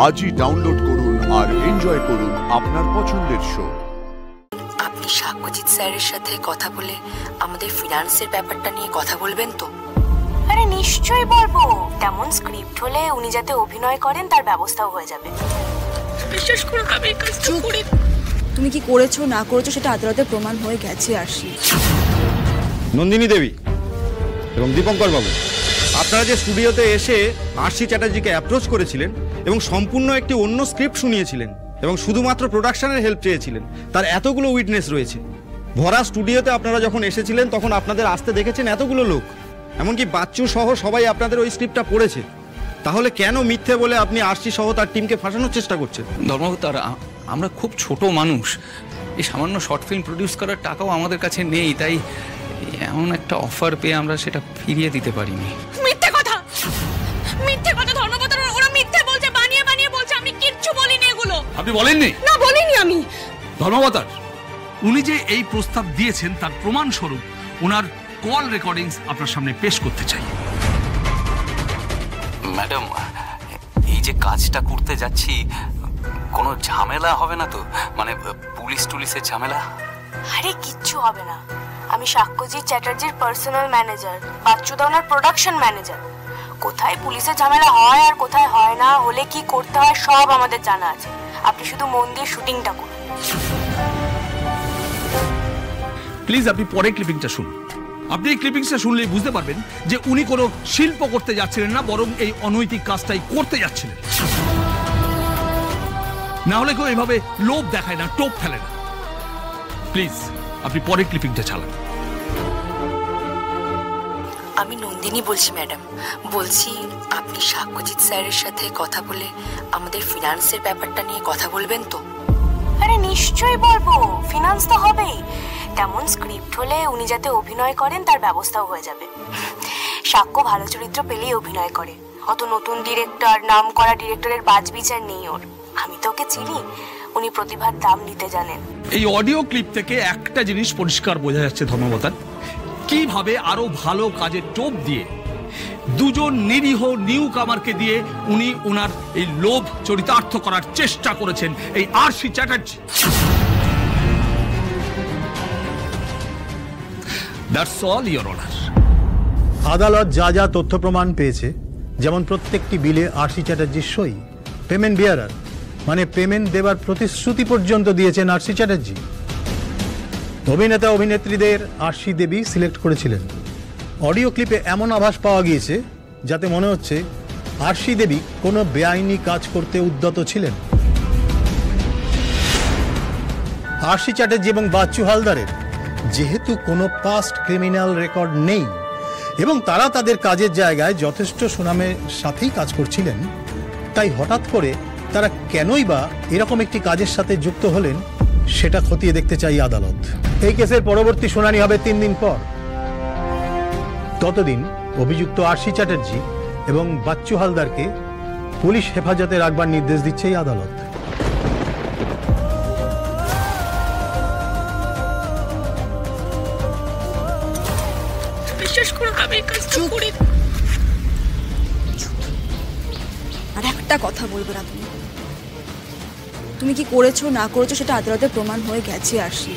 আজই ডাউনলোড করুন আর এনজয় করুন আপনার পছন্দের শো। আপনি সাক্ষ্যজিৎ স্যারের সাথে কথা বলে আমাদের ফিনান্সের ব্যাপারটা নিয়ে কথা বলবেন তো? আরে নিশ্চয়ই বলবো। তেমন স্ক্রিপ্ট হলে উনি যাতে অভিনয় করেন তার ব্যবস্থাও হয়ে যাবে। বিশ্বাস করুন আমি এই কাজটা করি। তুমি কি করেছো না করেছো সেটা আদালতে প্রমাণ হয়ে গেছে। আরশি, নন্দিনী দেবী এবং দীপঙ্কর বাবু, আপনারা যে স্টুডিওতে এসে আরশি চ্যাটার্জিকে অ্যাপ্রোচ করেছিলেন এবং সম্পূর্ণ একটি অন্য স্ক্রিপ্ট শুনিয়েছিলেন এবং শুধুমাত্র প্রোডাকশনের হেল্প চেয়েছিলেন, তার এতগুলো উইটনেস রয়েছে। ভরা স্টুডিওতে আপনারা যখন এসেছিলেন তখন আপনাদের আসতে দেখেছেন এতগুলো লোক, এমনকি বাচ্চু সহ সবাই আপনাদের ওই স্ক্রিপ্টটা পড়েছে। তাহলে কেন মিথ্যে বলে আপনি আরশি সহ তার টিমকে ফাঁসানোর চেষ্টা করছেন? ধর্মবতার, আমরা খুব ছোট মানুষ, এই সামান্য শর্ট ফিল্ম প্রডিউস করার টাকাও আমাদের কাছে নেই, তাই এমন একটা অফার পেয়ে আমরা সেটা ফিরিয়ে দিতে পারিনি। মিথ্যে কথা, মিথ্যে কথা ধর্মবতার, ওরা মিথ্যে বলছে, বানিয়ে বানিয়ে বলছে। আমি কিচ্ছু বলিনি এগুলো। আপনি বলেননি? না, বলিনি আমি। ধর্মবতার, উনি যে এই প্রস্তাব দিয়েছেন তার প্রমাণ স্বরূপ ওনার কল রেকর্ডিংস আপনার সামনে পেশ করতে চাই। ম্যাডাম, এই যে কাজটা করতে যাচ্ছি কোনো ঝামেলা হবে না তো? মানে পুলিশ টুলিশের ঝামেলা? আরে কিচ্ছু হবে না। আমি সাক্ষ্যজিৎ চ্যাটার্জির পার্সোনাল ম্যানেজার, বাচ্চুদা ওনার প্রোডাকশন ম্যানেজার। কোথায় পুলিশের ঝামেলা হয় আর কোথায় হয় না, হলে কি করতে হয় সব আমাদের জানা আছে। আপনি শুধু মন দিয়ে শুটিংটা করুন। প্লিজ আপনি পরে ক্লিপিংটা শুনুন। আপনি এই ক্লিপিংসটা শুনলেই বুঝতে পারবেন যে উনি কোনো শিল্প করতে যাচ্ছিলেন না, বরং এই অনৈতিক কাজটাই করতে যাচ্ছিলেন। না হলে কেউ এভাবে লোভ দেখায় না, টোপ ফেলে না। প্লিজ আপনি পরে ক্লিপিংটা চালান। আমি নন্দিনী বলছি ম্যাডাম। বলছি আপনি সাক্ষ্যজিৎ স্যারের সাথে কথা বলে আমাদের ফিনান্সের ব্যাপারটা নিয়ে কথা বলবেন তো? আরে নিশ্চয়ই বলবো। ফিনান্স তো হবেই। তেমন স্ক্রিপ্ট হলে উনি যাতে অভিনয় করেন তার ব্যবস্থাও হয়ে যাবে। সাক্ষ্য ভালো চরিত্র পেলেই অভিনয় করে। অত নতুন ডিরেক্টর, নাম করা ডিরেক্টরের বাজবিচার নেই ওর। আমি তো ওকে চিনি, উনি প্রতিভার দাম নিতে জানেন। এই অডিও ক্লিপ থেকে একটা জিনিস পরিষ্কার বোঝা যাচ্ছে ধর্মবতার, কিভাবে আরো ভালো কাজে টোপ দিয়ে দুজন নিরীহ নিউ কামারকে দিয়ে উনি ওনার এই লোভ চরিতার্থ করার চেষ্টা করেছেন এই Arshi Chatterjee. That's all your honour. আদালত যা যা তথ্য প্রমাণ পেয়েছে, যেমন প্রত্যেকটি বিলে আরশি চ্যাটার্জির সই, পেমেন্ট বিয়ারার মানে পেমেন্ট দেবার প্রতিশ্রুতি পর্যন্ত দিয়েছেন আরশি চ্যাটার্জি। অভিনেতা অভিনেত্রীদের আরশি দেবী সিলেক্ট করেছিলেন। অডিও ক্লিপে এমন আভাস পাওয়া গিয়েছে যাতে মনে হচ্ছে আরশি দেবী কোনো বেআইনি কাজ করতে উদ্যত ছিলেন। আরশি চ্যাটার্জি এবং বাচ্চু হালদারের যেহেতু কোনো পাস্ট ক্রিমিনাল রেকর্ড নেই এবং তারা তাদের কাজের জায়গায় যথেষ্ট সুনামের সাথেই কাজ করছিলেন, তাই হঠাৎ করে তারা কেনই বা এরকম একটি কাজের সাথে যুক্ত হলেন সেটা খতিয়ে দেখতে চাই আদালত। এই কেসের পরবর্তী শুনানি হবে 3 দিন পর। ততদিন অভিযুক্ত আরশি চ্যাটার্জি এবং বাচ্চু হালদারকে পুলিশ হেফাজতে রাখবার নির্দেশ দিচ্ছে এই আদালত। বিশ্বাস করুন আমি এই কাজটা করি। আর একটা কথা বলবে না তুমি। তুমি কি করেছো না করেছো সেটা আদালতে প্রমাণ হয়ে গেছে। আরশি,